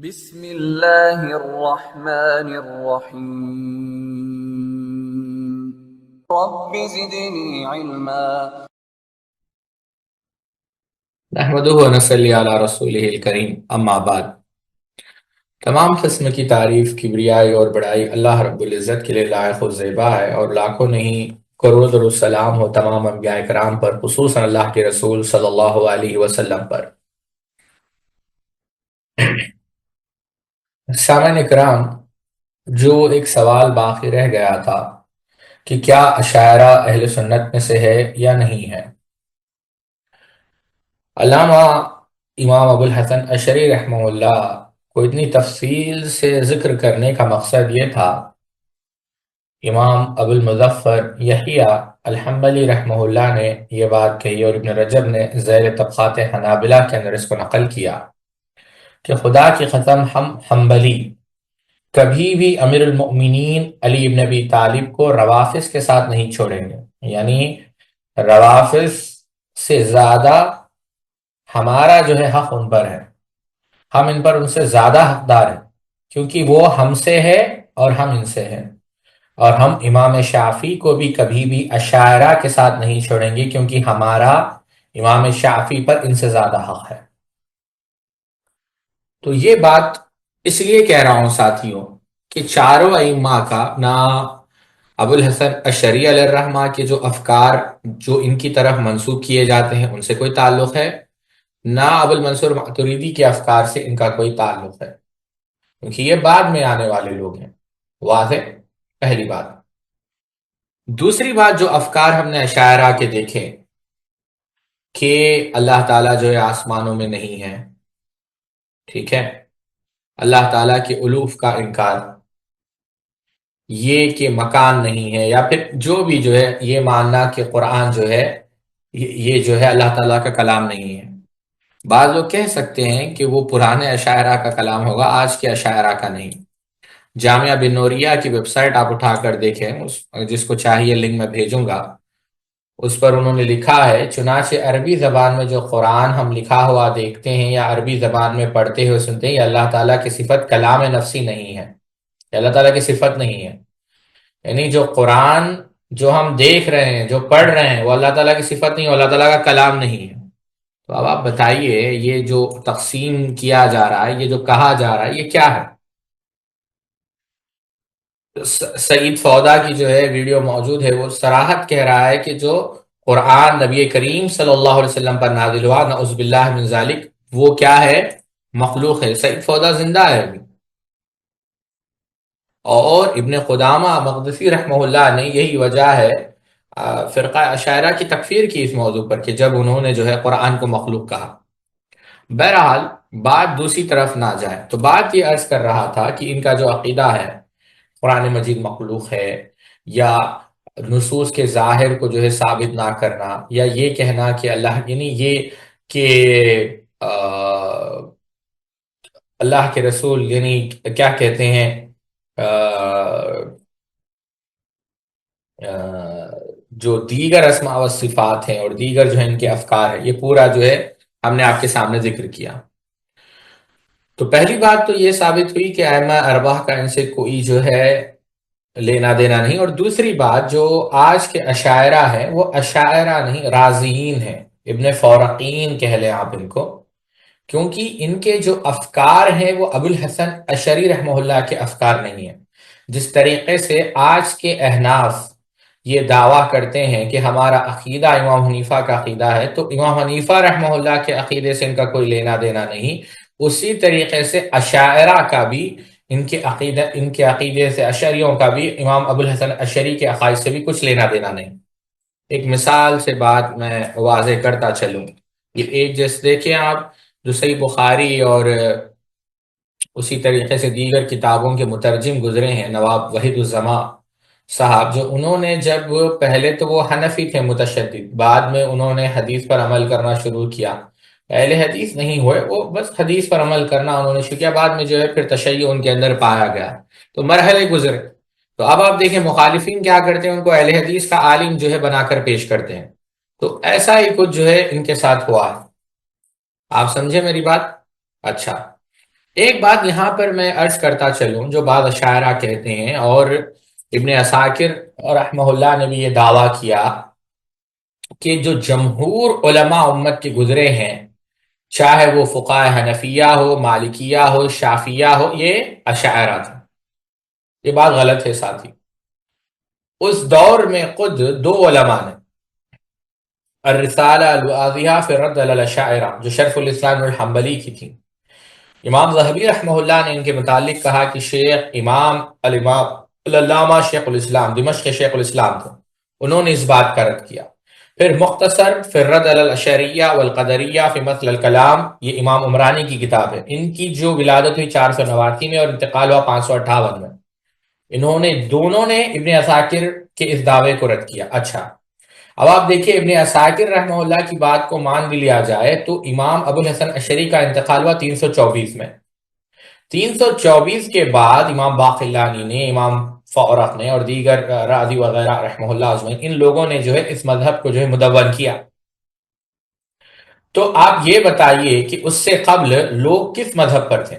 بسم اللہ الرحمن الرحیم رب زدنی علما۔ نحمدہ و نصلی علی رسولہ الکریم، اما بعد۔ تمام قسم کی تعریف، کبریائی اور بڑائی اللہ رب العزت کے لیے لائق و زیبا ہے، اور لاکھوں نہیں کروڑ درود السلام ہو تمام انبیاء کرام پر، خصوصاً اللہ کے رسول صلی اللہ علیہ وسلم پر۔ سامعین اکرام، جو ایک سوال باقی رہ گیا تھا کہ کیا اشاعرہ اہل سنت میں سے ہے یا نہیں ہے، علامہ امام ابو الحسن اشعری رحمہ اللہ کو اتنی تفصیل سے ذکر کرنے کا مقصد یہ تھا۔ امام ابو المظفر یحییٰ الحنبلی رحمہ اللہ نے یہ بات کہی، اور ابن رجب نے ذیل طبقات حنابلہ کے اندر اس کو نقل کیا کہ خدا کی قسم، ہم حنبلی کبھی بھی امیر المؤمنین علی ابن ابی طالب کو روافظ کے ساتھ نہیں چھوڑیں گے، یعنی روافظ سے زیادہ ہمارا جو ہے حق ان پر ہے، ہم ان پر ان سے زیادہ حقدار ہیں، کیونکہ وہ ہم سے ہے اور ہم ان سے ہیں۔ اور ہم امام شافعی کو بھی کبھی بھی اشاعرہ کے ساتھ نہیں چھوڑیں گے، کیونکہ ہمارا امام شافعی پر ان سے زیادہ حق ہے۔ تو یہ بات اس لیے کہہ رہا ہوں ساتھیوں کہ چاروں ائمہ کا نہ ابو الحسن اشعری علیہ الرحمہ کے جو افکار جو ان کی طرف منسوب کیے جاتے ہیں ان سے کوئی تعلق ہے، نہ ابو المنصور ماتریدی کے افکار سے ان کا کوئی تعلق ہے، کیونکہ یہ بعد میں آنے والے لوگ ہیں۔ واضح؟ پہلی بات۔ دوسری بات، جو افکار ہم نے اشاعرہ کے دیکھے کہ اللہ تعالیٰ جو ہے آسمانوں میں نہیں ہے، ٹھیک ہے، اللہ تعالیٰ کے الوف کا انکار، یہ کہ مکان نہیں ہے، یا پھر جو بھی جو ہے یہ ماننا کہ قرآن جو ہے یہ جو ہے اللہ تعالیٰ کا کلام نہیں ہے۔ بعض لوگ کہہ سکتے ہیں کہ وہ پرانے اشاعرہ کا کلام ہوگا، آج کے اشاعرہ کا نہیں۔ جامعہ بن نوریہ کی ویب سائٹ آپ اٹھا کر دیکھیں، جس کو چاہیے لنک میں بھیجوں گا، اس پر انہوں نے لکھا ہے، چنانچہ عربی زبان میں جو قرآن ہم لکھا ہوا دیکھتے ہیں یا عربی زبان میں پڑھتے ہوئے سنتے ہیں، یہ اللہ تعالیٰ کی صفت کلام نفسی نہیں ہے، یہ اللہ تعالیٰ کی صفت نہیں ہے۔ یعنی جو قرآن جو ہم دیکھ رہے ہیں، جو پڑھ رہے ہیں، وہ اللہ تعالیٰ کی صفت نہیں، وہ اللہ تعالیٰ کا کلام نہیں ہے۔ تو اب آپ بتائیے، یہ جو تقسیم کیا جا رہا ہے، یہ جو کہا جا رہا ہے، یہ کیا ہے؟ سعید فودا کی جو ہے ویڈیو موجود ہے، وہ صراحت کہہ رہا ہے کہ جو قرآن نبی کریم صلی اللہ علیہ وسلم پر نازل ہوا، نعوذ باللہ من ذالک، وہ کیا ہے؟ مخلوق ہے۔ سعید فودا زندہ ہے ابھی، اور ابن قدامہ مقدسی رحمہ اللہ نے یہی وجہ ہے فرقہ اشاعرہ کی تکفیر کی اس موضوع پر، کہ جب انہوں نے جو ہے قرآن کو مخلوق کہا۔ بہرحال بات دوسری طرف نہ جائے، تو بات یہ عرض کر رہا تھا کہ ان کا جو عقیدہ ہے قرآن مجید مخلوق ہے، یا نصوص کے ظاہر کو جو ہے ثابت نہ کرنا، یا یہ کہنا کہ اللہ، یعنی یہ کہ اللہ کے رسول، یعنی کیا کہتے ہیں، جو دیگر اسماء و صفات ہیں اور دیگر جو ہے ان کے افکار ہیں، یہ پورا جو ہے ہم نے آپ کے سامنے ذکر کیا۔ تو پہلی بات تو یہ ثابت ہوئی کہ ائمہ اربعہ کا ان سے کوئی جو ہے لینا دینا نہیں، اور دوسری بات، جو آج کے اشاعرہ ہیں وہ اشاعرہ نہیں، رازیین ہیں، ابن فورقین کہہ لیں آپ ان کو، کیونکہ ان کے جو افکار ہیں وہ ابو الحسن اشعری رحمہ اللہ کے افکار نہیں ہیں۔ جس طریقے سے آج کے احناف یہ دعویٰ کرتے ہیں کہ ہمارا عقیدہ امام حنیفہ کا عقیدہ ہے، تو امام حنیفہ رحمہ اللہ کے عقیدے سے ان کا کوئی لینا دینا نہیں، اسی طریقے سے اشاعرہ کا بھی ان کے عقیدے سے، اشعریوں کا بھی امام ابو الحسن اشعری کے عقائد سے بھی کچھ لینا دینا نہیں۔ ایک مثال سے بات میں واضح کرتا چلوں، یہ ایک جیسے دیکھیں آپ، جو صحیح بخاری اور اسی طریقے سے دیگر کتابوں کے مترجم گزرے ہیں، نواب وحید الزماں صاحب، جو انہوں نے جب پہلے تو وہ حنفی تھے متشدد، بعد میں انہوں نے حدیث پر عمل کرنا شروع کیا، اہل حدیث نہیں ہوئے، وہ بس حدیث پر عمل کرنا انہوں نے شروع کیا، بعد میں جو ہے پھر تشیع ان کے اندر پایا گیا، تو مرحلے گزرے۔ تو اب آپ دیکھیں مخالفین کیا کرتے ہیں، ان کو اہل حدیث کا عالم جو ہے بنا کر پیش کرتے ہیں، تو ایسا ہی کچھ جو ہے ان کے ساتھ ہوا ہے۔ آپ سمجھے میری بات؟ اچھا، ایک بات یہاں پر میں عرض کرتا چلوں جو بعض اشاعرہ کہتے ہیں، اور ابن عساکر رحمہ اللہ نے بھی یہ دعویٰ کیا کہ جو جمہور علماء امت کے گزرے ہیں، چاہے وہ فقہائے حنفیہ ہو، مالکیہ ہو، شافیہ ہو، یہ اشاعرہ تھے۔ یہ بات غلط ہے ساتھی۔ اس دور میں خود دو علماء نے الرسالہ الواضحہ فی الرد علی الاشاعرہ، جو شرف الاسلام الحنبلی کی تھی، امام ذہبی رحمہ اللہ نے ان کے متعلق کہا کہ شیخ امام العلامہ شیخ الاسلام دمشق کے شیخ الاسلام تھے، انہوں نے اس بات کا رد کیا۔ پھر مختصر فی الرد علی الاشعریہ والقدریہ فی مثل الکلام، یہ امام عمرانی کی کتاب ہے، ان کی جو ولادت ہوئی 489 میں اور انتقال ہوا 558 میں، انہوں نے دونوں نے ابن عساکر کے اس دعوے کو رد کیا۔ اچھا، اب آپ دیکھیں ابن عساکر رحمہ اللہ کی بات کو مان بھی لیا جائے تو امام ابو الحسن اشعری کا انتقال ہوا 324 میں۔ 324 کے بعد امام باقلانی نے، امام فورق نے اور دیگر راضی وغیرہ رحمہ اللہ اجمعین، ان لوگوں نے جو ہے اس مذہب کو جو ہے مدون کیا۔ تو آپ یہ بتائیے کہ اس سے قبل لوگ کس مذہب پر تھے؟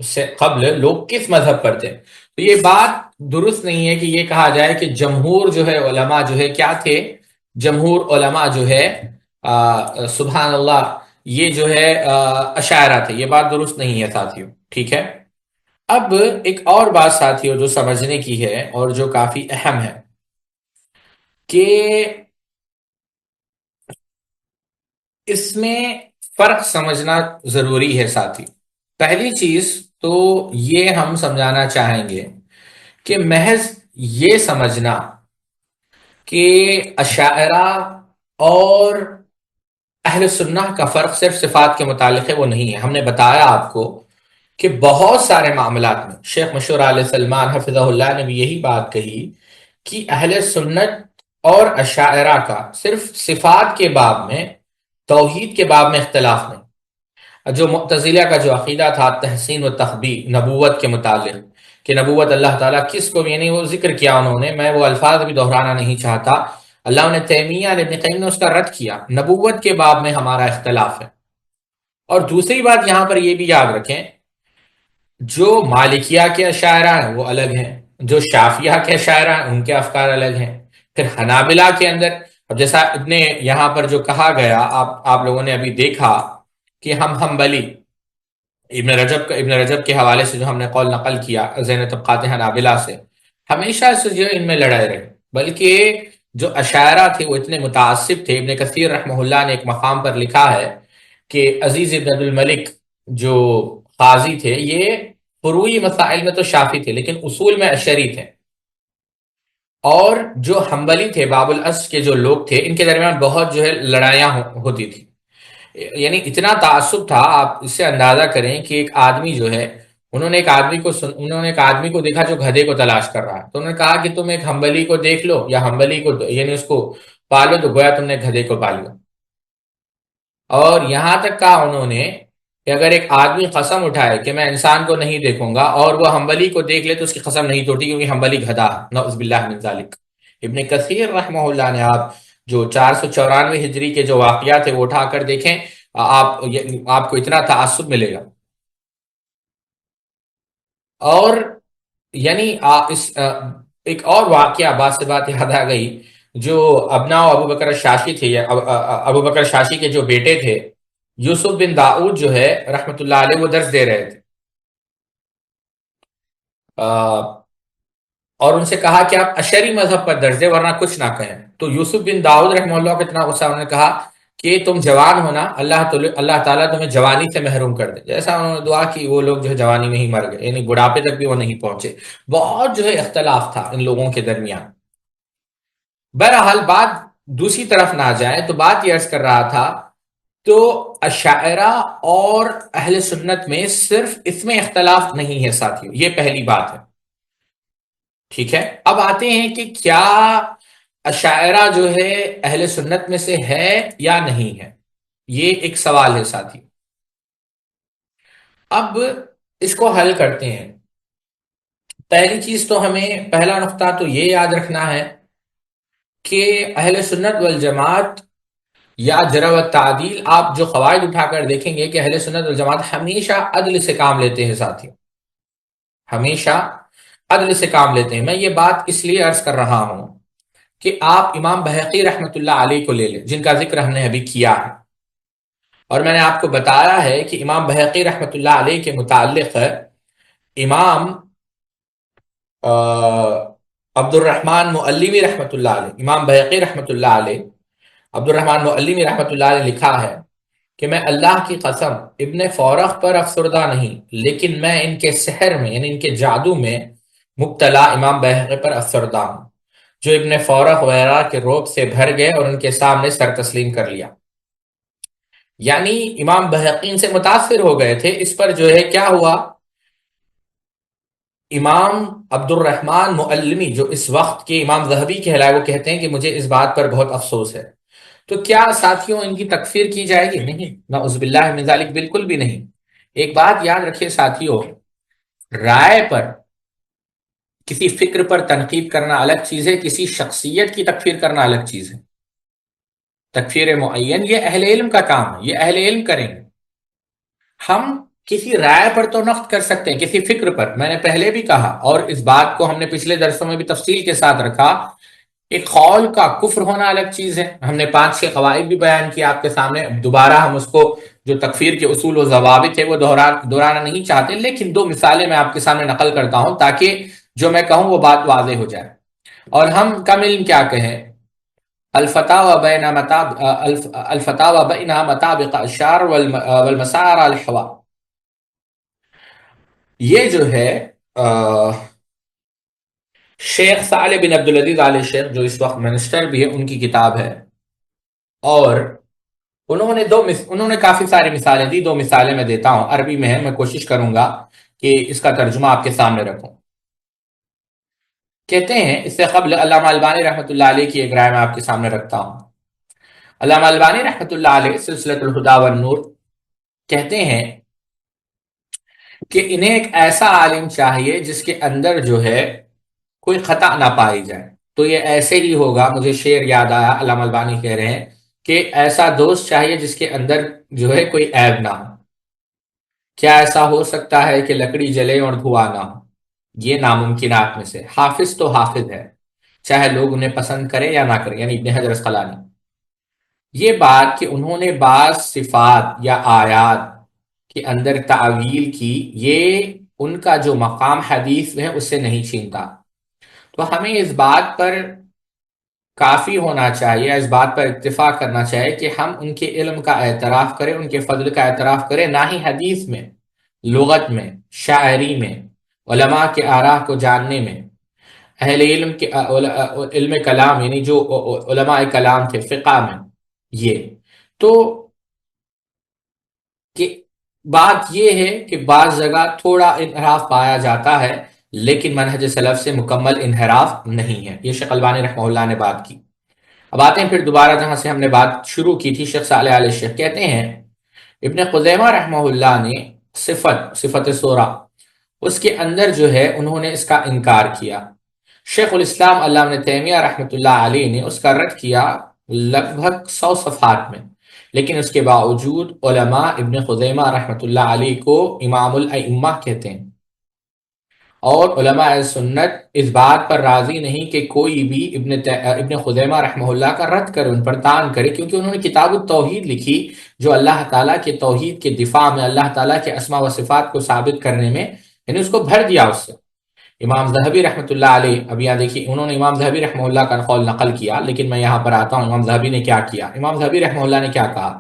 اس سے قبل لوگ کس مذہب پر تھے؟ تو یہ بات درست نہیں ہے کہ یہ کہا جائے کہ جمہور جو ہے علماء جو ہے کیا تھے، جمہور علماء جو ہے سبحان اللہ یہ جو ہے اشاعرہ تھے۔ یہ بات درست نہیں ہے ساتھیوں، ٹھیک ہے۔ اب ایک اور بات ساتھیوں جو سمجھنے کی ہے اور جو کافی اہم ہے کہ اس میں فرق سمجھنا ضروری ہے ساتھی۔ پہلی چیز تو یہ ہم سمجھانا چاہیں گے کہ محض یہ سمجھنا کہ اشاعرہ اور اہل سنہ کا فرق صرف صفات کے متعلق ہے، وہ نہیں ہے۔ ہم نے بتایا آپ کو کہ بہت سارے معاملات میں شیخ مشہور علیہ سلمان حفظہ اللہ نے بھی یہی بات کہی کہ اہل سنت اور اشاعرہ کا صرف صفات کے باب میں، توحید کے باب میں اختلاف نہیں۔ جو معتزلہ کا جو عقیدہ تھا تحسین و تخبیہ نبوت کے متعلق، کہ نبوت اللہ تعالیٰ کس کو بھی، یعنی وہ ذکر کیا انہوں نے، میں وہ الفاظ بھی دہرانا نہیں چاہتا، اللہ نے تیمیہ ابن قیم نے اس کا رد کیا۔ نبوت کے باب میں ہمارا اختلاف ہے۔ اور دوسری بات یہاں پر یہ بھی یاد رکھیں، جو مالکیہ کے اشاعرہ ہیں وہ الگ ہیں، جو شافیہ کے اشاعرہ ہیں ان کے افکار الگ ہیں۔ پھر حنابلہ کے اندر، اب جیسا ابن یہاں پر جو کہا گیا، آپ لوگوں نے ابھی دیکھا کہ ہم حنبلی، ابن رجب کے حوالے سے جو ہم نے قول نقل کیا ذہن طبقات حنابلہ سے، ہمیشہ سے جو ان میں لڑائی رہی، بلکہ جو اشاعرہ تھے وہ اتنے متعصب تھے۔ ابن کثیر رحمہ اللہ نے ایک مقام پر لکھا ہے کہ عزیز ابن عبد الملک جو قاضی تھے، یہ فروعی مسائل میں تو شافی تھے لیکن اصول میں اشعری تھے، اور جو حنبلی تھے باب الاصل کے جو لوگ تھے ان کے درمیان بہت جو ہے لڑائیاں ہوتی تھی، یعنی اتنا تعصب تھا۔ آپ اس سے اندازہ کریں کہ ایک آدمی جو ہے، انہوں نے ایک آدمی کو دیکھا جو گدھے کو تلاش کر رہا ہے، تو انہوں نے کہا کہ تم ایک حنبلی کو دیکھ لو یا حنبلی کو یعنی اس کو پالو، تو گویا تم نے گدھے کو پال لیا۔ اور یہاں تک کہا انہوں نے کہ اگر ایک آدمی قسم اٹھائے کہ میں انسان کو نہیں دیکھوں گا اور وہ حنبلی کو دیکھ لے تو اس کی قسم نہیں توڑتی، کیونکہ حنبلی گدھا ہے، نعوذ باللہ من ذالک۔ ابن کثیر رحمہ اللہ نے، آپ جو 494 ہجری کے جو واقعات ہیں وہ اٹھا کر دیکھیں، آپ کو اتنا تعصب ملے گا۔ اور یعنی ایک اور واقعہ بات سے بات یاد آ گئی، جو ابناء ابو بکر شاشی تھے، یا ابو بکر شاشی کے جو بیٹے تھے یوسف بن داؤد جو ہے رحمت اللہ علیہ، وہ درس دے رہے تھے، اور ان سے کہا کہ آپ اشعری مذہب پر درس دیں ورنہ کچھ نہ کہیں۔ تو یوسف بن داؤد رحمہ اللہ کو اتنا غصہ، انہوں نے کہا کہ تم جوان ہونا، اللہ تعالیٰ تمہیں جوانی سے محروم کر دے۔ جیسا انہوں نے دعا کی، وہ لوگ جو ہے جوانی میں ہی مر گئے، یعنی بڑھاپے تک بھی وہ نہیں پہنچے۔ بہت جو ہے اختلاف تھا ان لوگوں کے درمیان۔ بہرحال بات دوسری طرف نہ جائے تو بات یہ عرض کر رہا تھا، تو اشاعرہ اور اہل سنت میں صرف اس میں اختلاف نہیں ہے ساتھیوں، یہ پہلی بات ہے، ٹھیک ہے۔ اب آتے ہیں کہ کیا اشاعرہ جو ہے اہل سنت میں سے ہے یا نہیں ہے، یہ ایک سوال ہے ساتھی۔ اب اس کو حل کرتے ہیں۔ پہلی چیز تو ہمیں، پہلا نقطہ تو یہ یاد رکھنا ہے کہ اہل سنت والجماعت یا جرح و تعدیل، آپ جو قواعد اٹھا کر دیکھیں گے کہ اہل سنت والجماعت ہمیشہ عدل سے کام لیتے ہیں ساتھی، ہمیشہ عدل سے کام لیتے ہیں۔ میں یہ بات اس لیے عرض کر رہا ہوں کہ آپ امام بہقی رحمۃ اللہ علیہ کو لے لیں، جن کا ذکر ہم نے ابھی کیا ہے، اور میں نے آپ کو بتایا ہے کہ امام بہقی رحمۃ اللہ علیہ کے متعلق امام عبد الرحمن مؤلمی رحمۃ اللہ علیہ، امام بہقی رحمۃ اللہ علیہ، عبد الرحمن مؤلمی رحمۃ اللہ علیہ لکھا ہے کہ میں اللہ کی قسم ابن فورخ پر افسردہ نہیں، لیکن میں ان کے سحر میں یعنی ان کے جادو میں مبتلا امام بہقی پر افسردہ ہوں، جو ابن فورخ وغیرہ کے روب سے بھر گئے اور ان کے سامنے سر تسلیم کر لیا۔ یعنی امام بہقی سے متاثر ہو گئے تھے، اس پر جو ہے کیا ہوا، امام عبد الرحمن مؤلمی جو اس وقت کے امام ذہبی کہلائے، وہ کہتے ہیں کہ مجھے اس بات پر بہت افسوس ہے۔ تو کیا ساتھیوں ان کی تکفیر کی جائے گی؟ نہیں، نعوذ باللہ من ذالک، بالکل بھی نہیں۔ ایک بات یاد رکھیے ساتھیوں، رائے پر، کسی فکر پر تنقید کرنا الگ چیز ہے، کسی شخصیت کی تکفیر کرنا الگ چیز ہے۔ تکفیر معین یہ اہل علم کا کام ہے، یہ اہل علم کریں گے۔ ہم کسی رائے پر تو نقد کر سکتے ہیں، کسی فکر پر، میں نے پہلے بھی کہا اور اس بات کو ہم نے پچھلے درسوں میں بھی تفصیل کے ساتھ رکھا، ایک قول کا کفر ہونا الگ چیز ہے۔ ہم نے 5-6 قواعد بھی بیان کیا آپ کے سامنے، دوبارہ ہم اس کو جو تکفیر کے اصول و ضوابط ہے وہ دہرانا نہیں چاہتے، لیکن 2 مثالیں میں آپ کے سامنے نقل کرتا ہوں تاکہ جو میں کہوں وہ بات واضح ہو جائے۔ اور ہم کم علم کیا کہیں، الفتاوى بین مطابق الشعر والمسار الحوا، یہ جو ہے شیخ صالح بن عبدالعزیز آل شیخ جو اس وقت منسٹر بھی ہے، ان کی کتاب ہے، اور انہوں نے کافی ساری مثالیں دی۔ 2 مثالیں میں دیتا ہوں، عربی میں ہے، میں کوشش کروں گا کہ اس کا ترجمہ آپ کے سامنے رکھوں۔ کہتے ہیں، اس سے قبل علامہ البانی رحمۃ اللہ علیہ کی ایک رائے میں آپ کے سامنے رکھتا ہوں۔ علامہ البانی رحمۃ اللہ علیہ سلسلۃ الہدی والنور کہتے ہیں کہ انہیں ایک ایسا عالم چاہیے جس کے اندر جو ہے کوئی خطا نہ پائی جائے۔ تو یہ ایسے ہی ہوگا، مجھے شعر یاد آیا، علامہ البانی کہہ رہے ہیں کہ ایسا دوست چاہیے جس کے اندر جو ہے کوئی عیب نہ ہو۔ کیا ایسا ہو سکتا ہے کہ لکڑی جلے اور دھواں نہ ہو؟ یہ ناممکنات میں سے۔ حافظ تو حافظ ہے، چاہے لوگ انہیں پسند کریں یا نہ کریں، یعنی ابن حجر اسقلانی۔ یہ بات کہ انہوں نے بعض صفات یا آیات کے اندر تعویل کی، یہ ان کا جو مقام حدیث میں ہے اس سے نہیں چھینتا۔ تو ہمیں اس بات پر کافی ہونا چاہیے، اس بات پر اتفاق کرنا چاہیے کہ ہم ان کے علم کا اعتراف کریں، ان کے فضل کا اعتراف کریں، نہ ہی حدیث میں، لغت میں، شاعری میں، علماء کے آراء کو جاننے میں، اہل علم کے علم کلام یعنی جو علماء کلام تھے فقہ میں۔ یہ تو کہ بات یہ ہے کہ بعض جگہ تھوڑا انحراف پایا جاتا ہے، لیکن منہج سلف سے مکمل انحراف نہیں ہے۔ یہ شیخ البانی رحمہ اللہ نے بات کی۔ اب آتے ہیں پھر دوبارہ جہاں سے ہم نے بات شروع کی تھی، شیخ صالح علیہ شیخ کہتے ہیں، ابن خزیمہ رحمہ اللہ نے صفت سورہ، اس کے اندر جو ہے انہوں نے اس کا انکار کیا۔ شیخ الاسلام علامہ ابن تیمیہ رحمۃ اللہ علیہ نے اس کا رد کیا لگ بھگ 100 صفحات میں، لیکن اس کے باوجود علماء ابن خزیمہ رحمۃ اللہ علیہ کو امام الائمہ کہتے ہیں، اور علماء سنت اس بات پر راضی نہیں کہ کوئی بھی ابن خزیمہ رحمہ اللہ کا رد کرے، ان پر طعن کرے، کیونکہ انہوں نے کتاب التوحید لکھی جو اللہ تعالیٰ کے توحید کے دفاع میں، اللہ تعالیٰ کے اسماء و صفات کو ثابت کرنے میں، یعنی اس کو بھر دیا اس سے۔ امام ذہبی رحمۃ اللہ علیہ، اب یہاں دیکھیے انہوں نے امام ذہبی رحمہ اللہ کا قول نقل کیا، لیکن میں یہاں پر آتا ہوں امام ذہبی نے کیا کیا۔ امام ذہبی رحمہ اللہ نے کیا کہا؟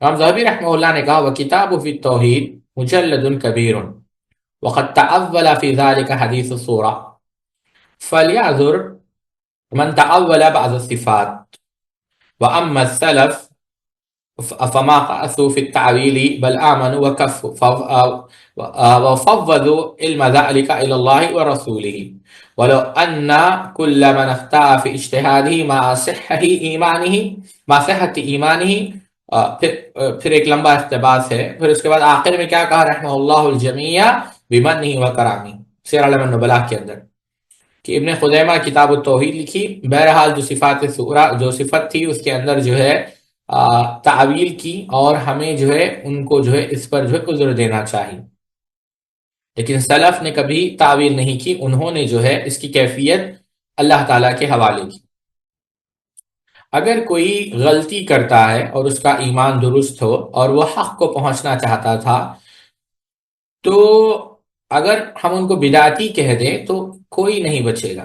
امام ذہبی رحمہ اللہ نے کہا وَكِتَابُ فِي التَّوْحِيدِ مُجَلَّدٌ كَبِيرٌ وَقَدْ تَأَوَّلَ فِي ذَلِكَ حَدِيثُ الصُّورَةِ فَلْيَعْذُرْ مَنْ تَأَوَّلَ بَعْضَ الصِّفَاتِ وَأَمَّا السَّلَفُ فما قاسوا في التعويل بل آمنوا وكفوا وفوضوا علم ذلك إلى الله ورسوله ولو أن كل من اخطأ في اجتهاده مع صحة إيمانه پھر ایک لمبا اقتباس ہے، پھر اس کے بعد آخر میں کیا کہا، رحمہ اللہ الجمیع بمنہ وکرامہ، سیر اعلام النبلاء کے اندر، کہ ابن خزیمہ کتاب التوحید لکھی، بہرحال جو صفات سورہ جو صفت تھی اس کے اندر جو ہے تعویل کی اور ہمیں جو ہے ان کو جو ہے اس پر جو ہے عذر دینا چاہیے، لیکن سلف نے کبھی تعویل نہیں کی، انہوں نے جو ہے اس کی کیفیت اللہ تعالیٰ کے حوالے کی۔ اگر کوئی غلطی کرتا ہے اور اس کا ایمان درست ہو اور وہ حق کو پہنچنا چاہتا تھا، تو اگر ہم ان کو بدعتی کہہ دیں تو کوئی نہیں بچے گا۔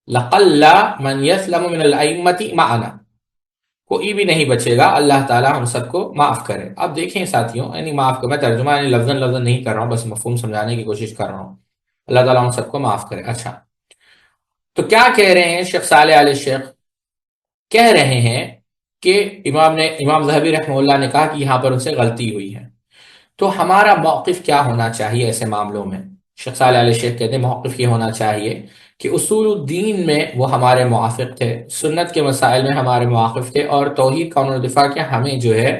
لَقَلَّ مَنْ يَسْلَمُ مِنَ الْأَئِمَّةِ مَعَنَا، کوئی بھی نہیں بچے گا، اللہ تعالیٰ ہم سب کو معاف کرے۔ اب دیکھیں ساتھیوں، یعنی معاف کر، میں ترجمہ یعنی لفظاً لفظاً نہیں کر رہا ہوں، بس مفہوم سمجھانے کی کوشش کر رہا ہوں۔ اللہ تعالیٰ ہم سب کو معاف کرے۔ اچھا، تو کیا کہہ رہے ہیں شیخ صالح آل شیخ؟ کہہ رہے ہیں کہ امام ذہبی رحمہ اللہ نے کہا کہ یہاں پر ان سے غلطی ہوئی ہے، تو ہمارا موقف کیا ہونا چاہیے ایسے معاملوں میں؟ شیخ صالح علیہ شیخ کہتے ہیں موقف یہ ہونا چاہیے کہ اصول الدین میں وہ ہمارے موافق تھے، سنت کے مسائل میں ہمارے موافق تھے، اور توحید کا انہوں نے دفاع کیا، ہمیں جو ہے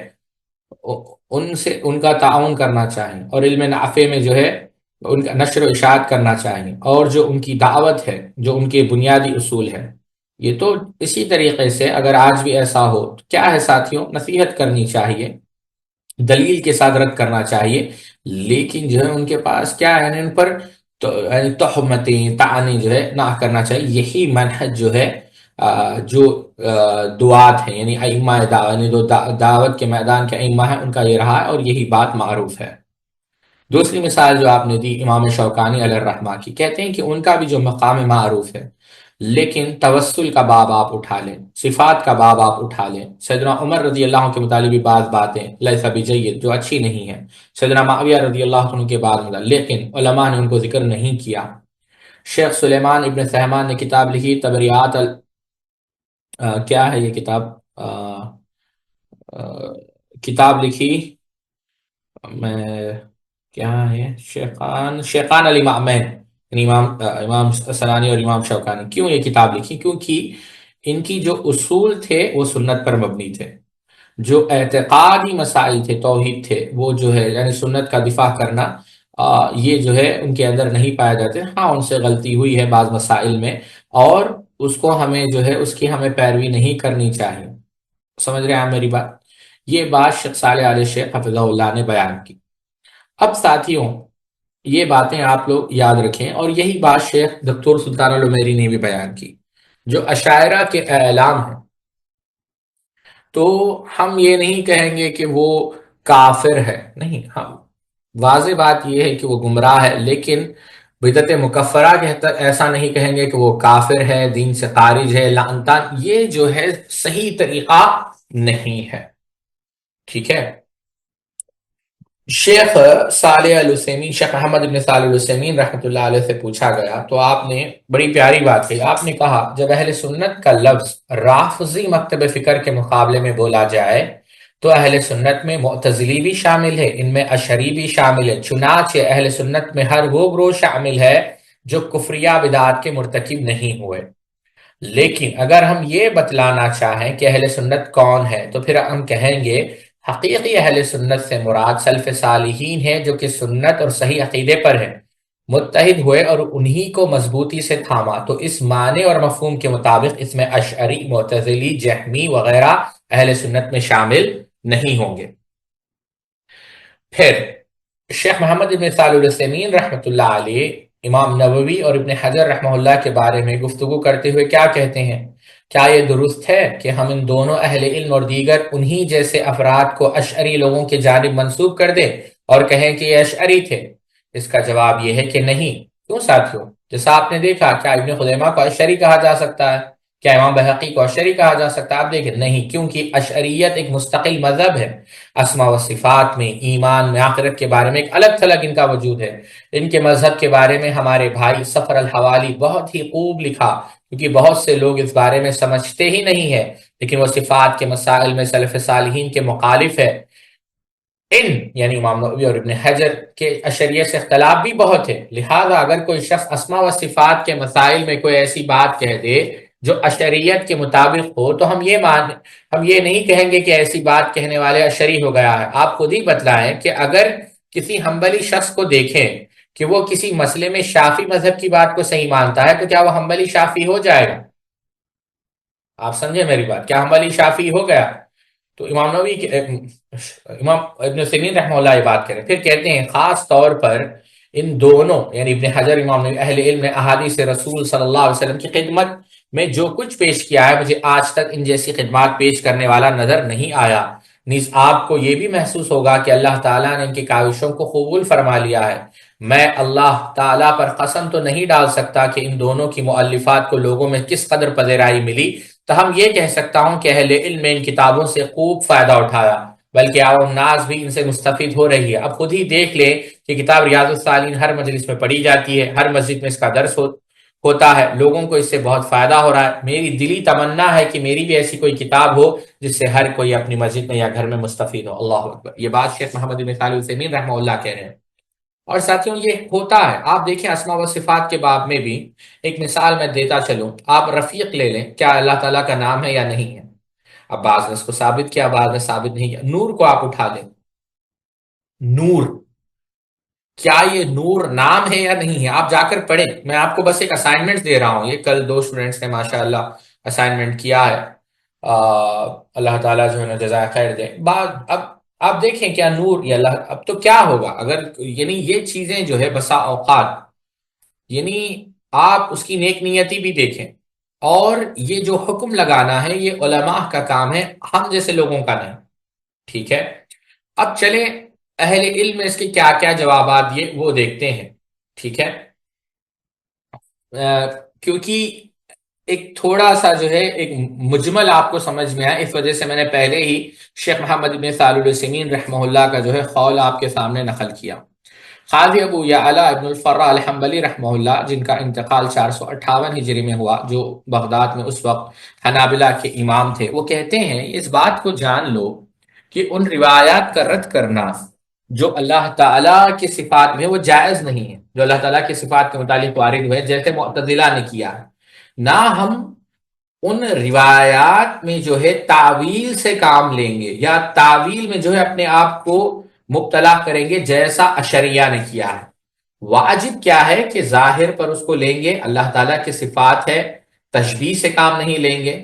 ان سے ان کا تعاون کرنا چاہیے، اور علم نافع میں جو ہے ان کا نشر و اشاعت کرنا چاہیے، اور جو ان کی دعوت ہے، جو ان کے بنیادی اصول ہے، یہ تو اسی طریقے سے اگر آج بھی ایسا ہو تو کیا ہے ساتھیوں، نصیحت کرنی چاہیے، دلیل کے ساتھ رد کرنا چاہیے، لیکن جو ہے ان کے پاس کیا ہے، یعنی ان پر یعنی تہمتیں طعنیں جو ہے نہ کرنا چاہیے۔ یہی منہج جو ہے جو دعات ہیں، یعنی ائمہ دعوت، یعنی جو دعوت کے میدان کے ائمہ ہیں، ان کا یہ رہا ہے، اور یہی بات معروف ہے۔ دوسری مثال جو آپ نے دی امام شوکانی علیہ الرحمہ کی، کہتے ہیں کہ ان کا بھی جو مقام معروف ہے، لیکن توسل کا باب آپ اٹھا لیں، صفات کا باب آپ اٹھا لیں، سیدنا عمر رضی اللہ عنہ کے متعلق بھی بعض باتیں لیس بجید جو اچھی نہیں ہیں، سیدنا معاویہ رضی اللہ عنہ کے بعد میں، لیکن علماء نے ان کو ذکر نہیں کیا۔ شیخ سلیمان ابن سہمان نے کتاب لکھی تبریات کیا ہے یہ کتاب، کتاب لکھی، میں کیا ہے، شیخان الامامین، یعنی امام سنانی اور امام شوکانی۔ کیوں یہ کتاب لکھی؟ کیونکہ ان کی جو اصول تھے وہ سنت پر مبنی تھے، جو اعتقادی مسائل تھے، توحید تھے، وہ جو ہے یعنی سنت کا دفاع کرنا، یہ جو ہے ان کے اندر نہیں پایا جاتے۔ ہاں ان سے غلطی ہوئی ہے بعض مسائل میں، اور اس کو ہمیں جو ہے اس کی ہمیں پیروی نہیں کرنی چاہیے۔ سمجھ رہے ہیں آپ میری بات؟ یہ بات شیخ صالح علیہ شیخ حفظہ اللہ نے بیان کی۔ اب ساتھیوں یہ باتیں آپ لوگ یاد رکھیں، اور یہی بات شیخ دکتور سلطان العمیری نے بھی بیان کی، جو اشاعرہ کے اعلام ہیں، تو ہم یہ نہیں کہیں گے کہ وہ کافر ہے، نہیں، ہم واضح بات یہ ہے کہ وہ گمراہ ہے، لیکن بدعت مکفرہ کے تک ایسا نہیں کہیں گے کہ وہ کافر ہے، دین سے خارج ہے، لعنتان، یہ جو ہے صحیح طریقہ نہیں ہے، ٹھیک ہے؟ شیخ صالح العثیمین، شیخ محمد بن صالح العثیمین رحمۃ اللہ علیہ سے پوچھا گیا تو آپ نے بڑی پیاری بات کہی، آپ نے کہا جب اہل سنت کا لفظ رافضی مکتب فکر کے مقابلے میں بولا جائے تو اہل سنت میں معتزلی بھی شامل ہے، ان میں اشعری بھی شامل ہے، چنانچہ اہل سنت میں ہر وہ گروہ شامل ہے جو کفریہ بدعات کے مرتکب نہیں ہوئے۔ لیکن اگر ہم یہ بتلانا چاہیں کہ اہل سنت کون ہے تو پھر ہم کہیں گے حقیقی اہل سنت سے مراد سلف صالحین ہے جو کہ سنت اور صحیح عقیدے پر ہیں، متحد ہوئے اور انہی کو مضبوطی سے تھاما، تو اس معنی اور مفہوم کے مطابق اس میں اشعری، معتزلی، جہمی وغیرہ اہل سنت میں شامل نہیں ہوں گے۔ پھر شیخ محمد بن صالح العثیمین رحمۃ اللہ علیہ امام نووی اور ابن حجر رحمہ اللہ کے بارے میں گفتگو کرتے ہوئے کیا کہتے ہیں؟ کیا یہ درست ہے کہ ہم ان دونوں اہل علم اور دیگر انہی جیسے افراد کو اشعری لوگوں کی جانب منسوب کر دیں اور کہیں کہ یہ اشعری تھے؟ اس کا جواب یہ ہے کہ نہیں۔ کیوں ساتھیوں؟ جیسا آپ نے دیکھا، کیا ابن خزیمہ کو اشعری کہا جا سکتا ہے؟ کیا امام بہقی کو اشعری کہا جا سکتا ہے؟ آپ دیکھیں نہیں، کیونکہ اشعریت ایک مستقل مذہب ہے، اسماء و صفات میں، ایمان میں، آخرت کے بارے میں ایک الگ تھلگ ان کا وجود ہے۔ ان کے مذہب کے بارے میں ہمارے بھائی سفر الحوالی بہت ہی خوب لکھا، کیونکہ بہت سے لوگ اس بارے میں سمجھتے ہی نہیں ہیں، لیکن وہ صفات کے مسائل میں سلف صالحین کے مخالف ہے۔ یعنی امام نووی اور ابن حجر کے اشعریت سے اختلاف بھی بہت ہے، لہذا اگر کوئی شخص اسماء و صفات کے مسائل میں کوئی ایسی بات کہہ دے جو اشعریت کے مطابق ہو تو ہم یہ نہیں کہیں گے کہ ایسی بات کہنے والے اشعری ہو گیا ہے۔ آپ خود ہی بتلائیں کہ اگر کسی حنبلی شخص کو دیکھیں کہ وہ کسی مسئلے میں شافعی مذہب کی بات کو صحیح مانتا ہے تو کیا وہ حنبلی شافعی ہو جائے گا؟ آپ سمجھے میری بات؟ کیا حنبلی شافعی ہو گیا؟ تو امام نووی امام ابن سیرین رحمہ اللہ یہ بات کریں، پھر کہتے ہیں خاص طور پر ان دونوں یعنی ابن حجر امام نووی اہل علم نے احادیث رسول صلی اللہ علیہ وسلم کی خدمت میں جو کچھ پیش کیا ہے مجھے آج تک ان جیسی خدمات پیش کرنے والا نظر نہیں آیا۔ نیز آپ کو یہ بھی محسوس ہوگا کہ اللہ تعالیٰ نے ان کی کاوشوں کو قبول فرما لیا ہے۔ میں اللہ تعالیٰ پر قسم تو نہیں ڈال سکتا کہ ان دونوں کی مؤلفات کو لوگوں میں کس قدر پذیرائی ملی، تاہم یہ کہہ سکتا ہوں کہ اہل علم نے ان کتابوں سے خوب فائدہ اٹھایا، بلکہ عوام الناس بھی ان سے مستفید ہو رہی ہے۔ اب خود ہی دیکھ لیں کہ کتاب ریاض الصالحین ہر مجلس میں پڑھی جاتی ہے، ہر مسجد میں اس کا درس ہوتا ہے، لوگوں کو اس سے بہت فائدہ ہو رہا ہے۔ میری دلی تمنا ہے کہ میری بھی ایسی کوئی کتاب ہو جس سے ہر کوئی اپنی مسجد میں یا گھر میں مستفید ہو۔ اللہ اکبر۔ یہ بات شیخ محمد بن صالح العثیمین رحمہ اللہ کہہ رہے ہیں۔ اور ساتھیوں یہ ہوتا ہے، آپ دیکھیں اسماء و صفات کے باب میں بھی ایک مثال میں دیتا چلوں، آپ رفیق لے لیں، کیا اللہ تعالیٰ کا نام ہے یا نہیں ہے؟ اب بعض نے اس کو ثابت کیا، بعض نے ثابت نہیں کیا۔ نور کو آپ اٹھا لیں، نور، کیا یہ نور نام ہے یا نہیں ہے؟ آپ جا کر پڑھیں، میں آپ کو بس ایک اسائنمنٹ دے رہا ہوں، یہ کل 2 اسٹوڈنٹس نے ماشاءاللہ اسائنمنٹ کیا ہے، اللہ تعالیٰ جو ہے نا جزائے خیر دے۔ اب آپ دیکھیں کیا نور یا اللہ، اب تو کیا ہوگا اگر یعنی یہ چیزیں جو ہے بسا اوقات یعنی آپ اس کی نیک نیتی بھی دیکھیں، اور یہ جو حکم لگانا ہے یہ علماء کا کام ہے، ہم جیسے لوگوں کا نہیں، ٹھیک ہے؟ اب چلیں اہل علم میں اس کے کیا کیا جوابات یہ وہ دیکھتے ہیں، ٹھیک ہے؟ کیونکہ ایک تھوڑا سا جو ہے ایک مجمل آپ کو سمجھ میں آئے، اس وجہ سے میں نے پہلے ہی شیخ محمد بن صالح العثیمین رحمہ اللہ کا جو ہے قول آپ کے سامنے نقل کیا۔ قاضی ابو یعلا ابن الفرا الحنبلی رحمہ اللہ، جن کا انتقال 458 ہجری میں ہوا، جو بغداد میں اس وقت حنابلہ کے امام تھے، وہ کہتے ہیں اس بات کو جان لو کہ ان روایات کا رد کرنا جو اللہ تعالیٰ کی صفات میں وہ جائز نہیں ہے، جو اللہ تعالیٰ کی صفات کے متعلق وارد ہوئے جیسے معتزلہ نے کیا ہے، نہ ہم ان روایات میں جو ہے تعویل سے کام لیں گے یا تعویل میں جو ہے اپنے آپ کو مبتلا کریں گے جیسا اشریہ نے کیا ہے۔ واجب کیا ہے کہ ظاہر پر اس کو لیں گے، اللہ تعالیٰ کی صفات ہے، تشبیہ سے کام نہیں لیں گے،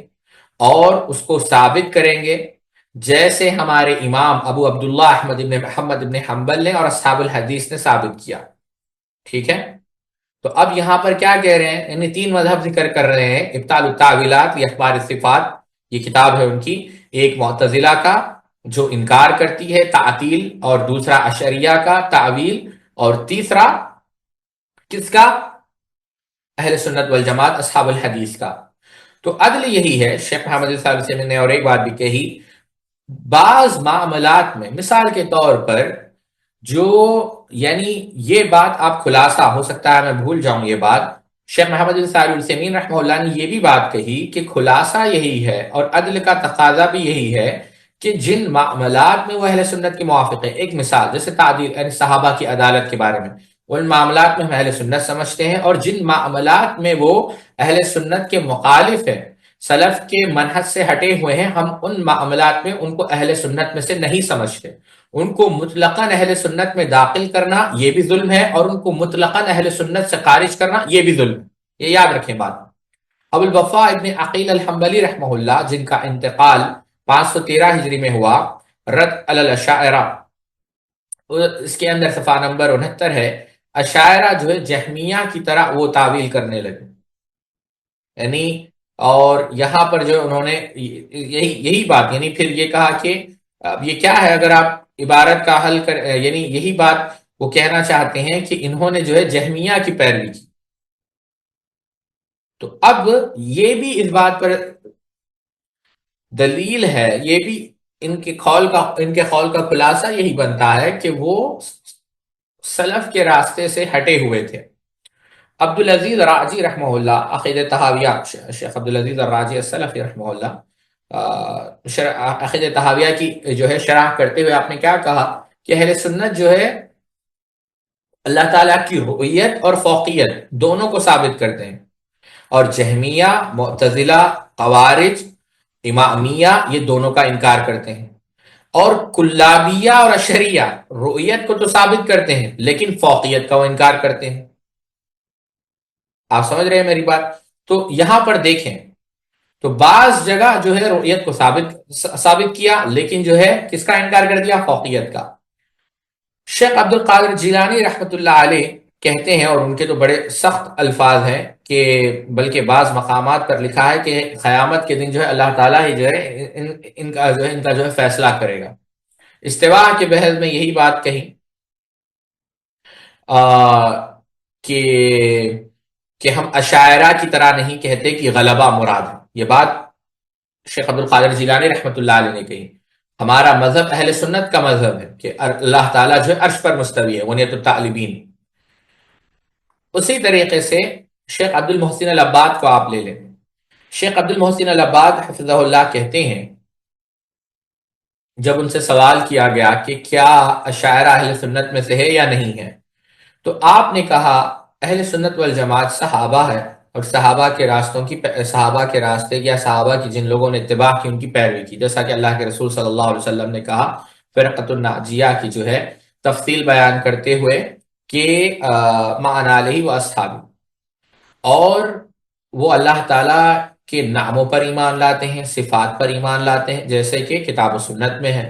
اور اس کو ثابت کریں گے جیسے ہمارے امام ابو عبداللہ احمد بن محمد بن حنبل نے اور اصحاب الحدیث نے ثابت کیا، ٹھیک ہے؟ تو اب یہاں پر کیا کہہ رہے ہیں، یعنی 3 مذہب ذکر کر رہے ہیں، ابطال التاویلات یہ اخبار الصفات، یہ کتاب ہے ان کی، ایک معتزلہ کا جو انکار کرتی ہے تعطیل، اور دوسرا اشعریہ کا تعویل، اور تیسرا کس کا؟ اہل سنت والجماعت اصحاب الحدیث کا۔ تو عدل یہی ہے، شیخ محمد صاحب سے نے اور ایک بات بھی کہی، بعض معاملات میں مثال کے طور پر جو یعنی یہ بات آپ خلاصہ ہو سکتا ہے میں بھول جاؤں یہ بات، شیخ محمد بن صالح العثیمین رحمہ اللہ نے یہ بھی بات کہی کہ خلاصہ یہی ہے اور عدل کا تقاضا بھی یہی ہے کہ جن معاملات میں وہ اہل سنت کے موافق ہے، ایک مثال جیسے تعدیل یعنی صحابہ کی عدالت کے بارے میں، ان معاملات میں ہم اہل سنت سمجھتے ہیں، اور جن معاملات میں وہ اہل سنت کے مخالف ہے، سلف کے منہج سے ہٹے ہوئے ہیں، ہم ان معاملات میں ان کو اہل سنت میں سے نہیں سمجھتے۔ ان کو مطلقاً اہل سنت میں داخل کرنا یہ بھی ظلم ہے، اور ان کو مطلقاً اہل سنت سے خارج کرنا یہ بھی ظلم ہے، یہ یاد رکھیں بات۔ ابو الوفا ابن عقیل الحنبلی رحمہ اللہ، جن کا انتقال 513 ہجری میں ہوا، رد علی الاشاعرہ، اس کے اندر صفحہ نمبر 69 ہے، اشاعرہ جو ہے جہمیہ کی طرح وہ تعویل کرنے لگے، یعنی اور یہاں پر جو انہوں نے یہی بات، یعنی پھر یہ کہا کہ اب یہ کیا ہے، اگر آپ عبارت کا حل کر یعنی یہی بات وہ کہنا چاہتے ہیں کہ انہوں نے جو ہے جہمیہ کی پیروی کی۔ تو اب یہ بھی اس بات پر دلیل ہے، یہ بھی ان کے قول کا خلاصہ یہی بنتا ہے کہ وہ سلف کے راستے سے ہٹے ہوئے تھے۔ عبدالعزیز راجی رحمہ اللہ، عقیدہ تحاویہ، شیخ عبدالعزیز الراجی السلفی رحمہ اللہ، عقیدہ تحاویہ کی جو ہے شرح کرتے ہوئے آپ نے کیا کہا کہ اہل سنت جو ہے اللہ تعالیٰ کی رؤیت اور فوقیت دونوں کو ثابت کرتے ہیں، اور جہمیہ، معتزلہ، خوارج، امامیہ یہ دونوں کا انکار کرتے ہیں، اور کلابیہ اور اشعریہ رؤیت کو تو ثابت کرتے ہیں لیکن فوقیت کا وہ انکار کرتے ہیں۔ آپ سمجھ رہے ہیں میری بات؟ تو یہاں پر دیکھیں، تو بعض جگہ جو ہے رؤیت کو ثابت کیا، لیکن جو ہے کس کا انکار کر دیا؟ فوقیت کا۔ شیخ عبد القادر جیلانی رحمۃ اللہ علیہ کہتے ہیں، اور ان کے تو بڑے سخت الفاظ ہیں، کہ بلکہ بعض مقامات پر لکھا ہے کہ قیامت کے دن جو ہے اللہ تعالیٰ ہی جو ہے ان کا جو ہے فیصلہ کرے گا۔ استواء کے بحث میں یہی بات کہی کہ ہم اشاعرہ کی طرح نہیں کہتے کہ غلبہ مراد ہے۔ یہ بات شیخ عبد القادر جیلانی رحمۃ اللہ علیہ نے کہی۔ ہمارا مذہب اہل سنت کا مذہب ہے کہ اللہ تعالیٰ جو ہے عرش پر مستوی ہے، ونیت الطالبین۔ اسی طریقے سے شیخ عبد المحسن العباد کو آپ لے لیں۔ شیخ عبد المحسن العباد حفظہ اللہ کہتے ہیں، جب ان سے سوال کیا گیا کہ کیا اشاعرہ اہل سنت میں سے ہے یا نہیں ہے، تو آپ نے کہا اہل سنت والجماعت صحابہ ہے، اور صحابہ کے راستے یا صحابہ کی جن لوگوں نے اتباع کی ان کی پیروی کی، جیسا کہ اللہ کے رسول صلی اللہ علیہ وسلم نے کہا فرقۃ الناجیہ کی جو ہے تفصیل بیان کرتے ہوئے کہ مَعَ علیہ و اصحابہ، اور وہ اللہ تعالیٰ کے ناموں پر ایمان لاتے ہیں، صفات پر ایمان لاتے ہیں، جیسے کہ کتاب و سنت میں ہے،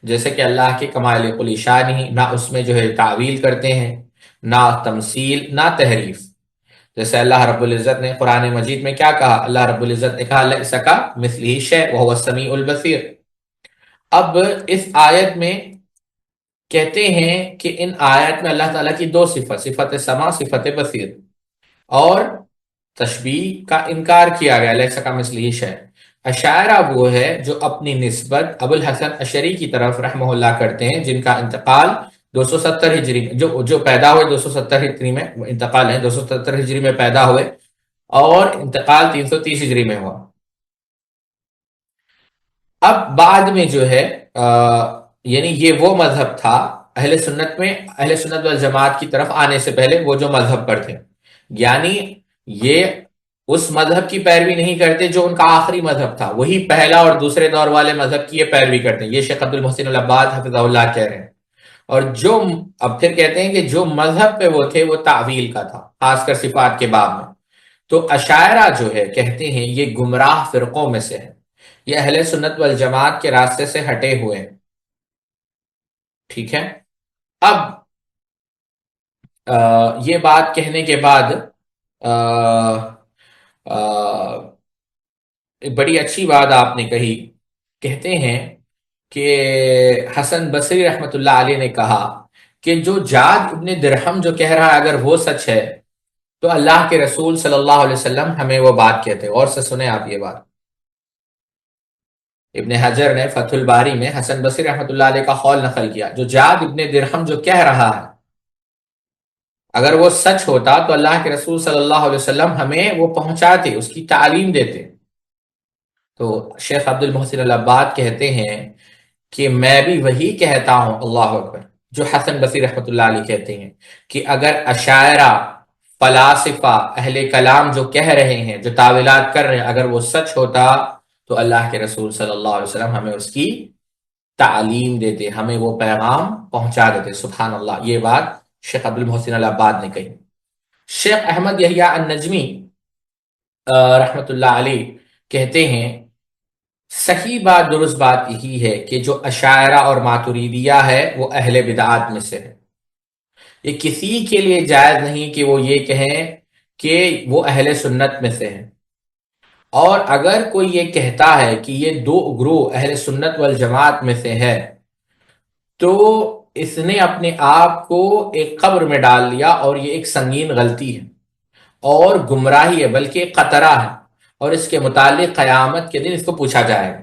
جیسے کہ اللہ کے کمال کل شان، نہ اس میں جو ہے تعویل کرتے ہیں، نہ تمثیل، نہ تحریف۔ جیسے اللہ رب العزت نے قرآن مجید میں کیا کہا؟ اللہ رب العزت نے کہا لیس کمثلہ شیء وہو السمیع البصیر۔ اب اس آیت میں کہتے ہیں کہ ان آیت میں اللہ تعالیٰ کی دو صفت سمع، صفت بصیر، اور تشبیہ کا انکار کیا گیا، لیس کمثلہ شیء۔ اشاعرہ وہ ہے جو اپنی نسبت ابو الحسن اشعری کی طرف رحمہ اللہ کرتے ہیں، جن کا انتقال 270 ہجری میں جو پیدا ہوئے 270 ہجری میں، انتقال ہے 270 ہجری میں پیدا ہوئے، اور انتقال 330 ہجری میں ہوا۔ اب بعد میں جو ہے یعنی یہ وہ مذہب تھا اہل سنت والجماعت کی طرف آنے سے پہلے وہ جو مذہب پر تھے، یعنی یہ اس مذہب کی پیروی نہیں کرتے جو ان کا آخری مذہب تھا، وہی پہلا اور دوسرے دور والے مذہب کی یہ پیروی کرتے ہیں۔ یہ شیخ عبد المحسن العباد حفظہ اللہ کہہ رہے ہیں۔ اور جو اب پھر کہتے ہیں کہ جو مذہب پہ وہ تھے وہ تعویل کا تھا، خاص کر صفات کے باب میں۔ تو اشاعرہ جو ہے کہتے ہیں یہ گمراہ فرقوں میں سے ہے، یہ اہل سنت والجماعت کے راستے سے ہٹے ہوئے ہیں، ٹھیک ہے۔ اب یہ بات کہنے کے بعد بڑی اچھی بات آپ نے کہی، کہتے ہیں کہ حسن بصری رحمۃ اللہ علیہ نے کہا کہ جو جاد ابن درہم جو کہہ رہا ہے اگر وہ سچ ہے تو اللہ کے رسول صلی اللہ علیہ وسلم ہمیں وہ بات کہتے ہیں۔ اور سے سنیں آپ یہ بات، ابن حجر نے فتح الباری میں حسن بصری رحمۃ اللہ علیہ کا قول نقل کیا، جو جاد ابن درہم جو کہہ رہا ہے اگر وہ سچ ہوتا تو اللہ کے رسول صلی اللہ علیہ وسلم ہمیں وہ پہنچاتے، اس کی تعلیم دیتے۔ تو شیخ عبد المحسن العباد کہتے ہیں کہ میں بھی وہی کہتا ہوں، اللہ اکبر، جو حسن بصری رحمۃ اللہ علیہ کہتے ہیں کہ اگر اشاعرہ، فلاسفہ، اہل کلام جو کہہ رہے ہیں، جو تاویلات کر رہے ہیں، اگر وہ سچ ہوتا تو اللہ کے رسول صلی اللہ علیہ وسلم ہمیں اس کی تعلیم دیتے، ہمیں وہ پیغام پہنچا دیتے۔ سبحان اللہ، یہ بات شیخ عبد المحسن العباد نے کہی۔ شیخ احمد یحییٰ النجمی رحمۃ اللہ علیہ کہتے ہیں صحیح بات، درست بات یہی ہے کہ جو اشاعرہ اور ماتریدیہ ہے وہ اہل بدعات میں سے ہے۔ یہ کسی کے لیے جائز نہیں کہ وہ یہ کہیں کہ وہ اہل سنت میں سے ہیں، اور اگر کوئی یہ کہتا ہے کہ یہ دو گروہ اہل سنت والجماعت میں سے ہے تو اس نے اپنے آپ کو ایک قبر میں ڈال لیا، اور یہ ایک سنگین غلطی ہے اور گمراہی ہے، بلکہ ایک قطرہ ہے، اور اس کے متعلق قیامت کے دن اس کو پوچھا جائے گا۔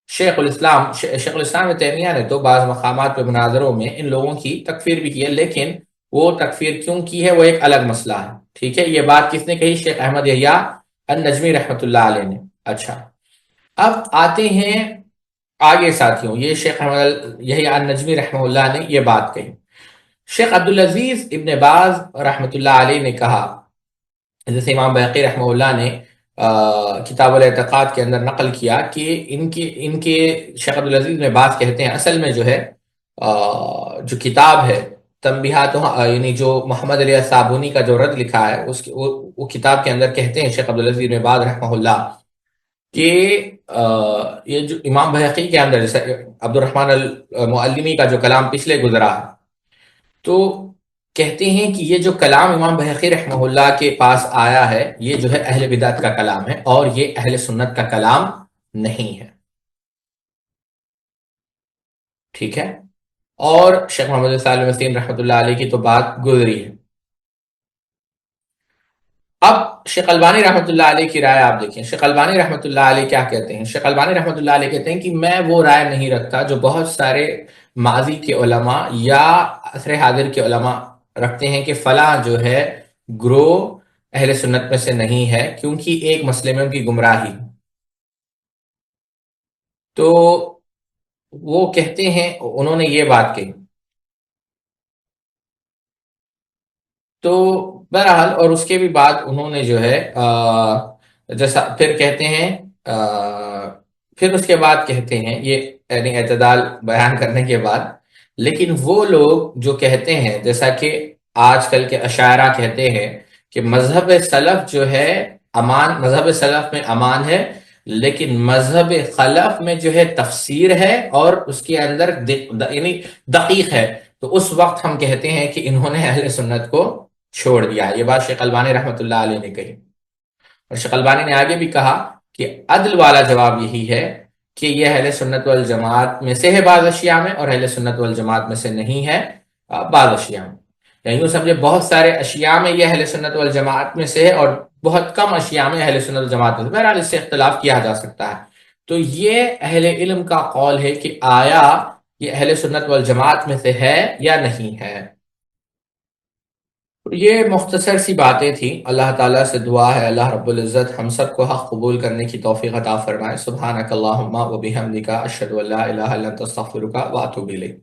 شیخ الاسلام ابن تیمیہ نے تو بعض مقامات پہ مناظروں میں ان لوگوں کی تکفیر بھی کی ہے، لیکن وہ تکفیر کیوں کی ہے وہ ایک الگ مسئلہ ہے، ٹھیک ہے۔ یہ بات کس نے کہی؟ شیخ احمد یحییٰ النجمی رحمۃ اللہ علیہ نے۔ اچھا، اب آتے ہیں آگے ساتھیوں، یہ شیخ احمد یحییٰ النجمی رحمہ اللہ نے یہ بات کہی۔ شیخ عبدالعزیز ابن باز رحمۃ اللہ علیہ نے کہا، جیسے امام بحقی رحمہ اللہ نے کتاب الاعتقاد کے اندر نقل کیا کہ ان کے شیخ عبدالعزیز ابن باز کہتے ہیں اصل میں جو ہے جو کتاب ہے تنبیہات، یعنی جو محمد علی صابونی کا جو رد لکھا ہے وہ کتاب کے اندر کہتے ہیں شیخ عبدالعزیز ابن باز رحمہ اللہ کہ یہ جو امام بحقی کے اندر جیسے عبد الرحمن المعلمی کا جو کلام پچھلے گزرا ہے، تو کہتے ہیں کہ یہ جو کلام امام بحقی رحمہ اللہ کے پاس آیا ہے، یہ جو ہے اہل بدعت کا کلام ہے اور یہ اہل سنت کا کلام نہیں ہے. ٹھیک ہے. اور شیخ محمد صالح وسیم رحمۃ اللہ علیہ کی تو بات گزری ہے. اب شیخ البانی رحمۃ اللہ علیہ کی رائے آپ دیکھیں. شیخ البانی رحمۃ اللہ علیہ کیا کہتے ہیں؟ شیخ البانی رحمۃ اللہ علیہ کہتے ہیں کہ میں وہ رائے نہیں رکھتا جو بہت سارے ماضی کے علماء یا عصر حاضر کے علماء رکھتے ہیں کہ فلاں جو ہے گروہ اہل سنت میں سے نہیں ہے کیونکہ ایک مسئلے میں ان کی گمراہی. تو وہ کہتے ہیں، انہوں نے یہ بات کہی. تو بہرحال اور اس کے بھی بعد انہوں نے جو ہے جیسا پھر کہتے ہیں پھر اس کے بعد کہتے ہیں یہ یعنی اعتدال بیان کرنے کے بعد، لیکن وہ لوگ جو کہتے ہیں جیسا کہ آج کل کے اشاعرہ کہتے ہیں کہ مذہب سلف جو ہے امان، مذہب سلف میں امان ہے، لیکن مذہب خلف میں جو ہے تفسیر ہے اور اس کے اندر یعنی دقیق ہے، تو اس وقت ہم کہتے ہیں کہ انہوں نے اہل سنت کو چھوڑ دیا. یہ بات شیخ البانی رحمۃ اللہ علیہ نے کہی. اور شیخ البانی نے آگے بھی کہا کہ عدل والا جواب یہی ہے کہ یہ اہل سنت والجماعت میں سے ہے بعض اشیاء میں، اور اہل سنت والجماعت میں سے نہیں ہے بعض اشیاء میں. یعنی یوں سمجھے بہت سارے اشیاء میں یہ اہل سنت والجماعت میں سے ہے اور بہت کم اشیاء میں اہل سنت والجماعت میں سے. بہرحال اس سے اختلاف کیا جا سکتا ہے. تو یہ اہل علم کا قول ہے کہ آیا یہ اہل سنت والجماعت میں سے ہے یا نہیں ہے. یہ مختصر سی باتیں تھیں. اللہ تعالیٰ سے دعا ہے اللہ رب العزت ہم سب کو حق قبول کرنے کی توفیق عطا فرمائے. سبحانک اللہم و بحمدک اشہد ان لا الہ الا انت استغفرک و اتوب الیک.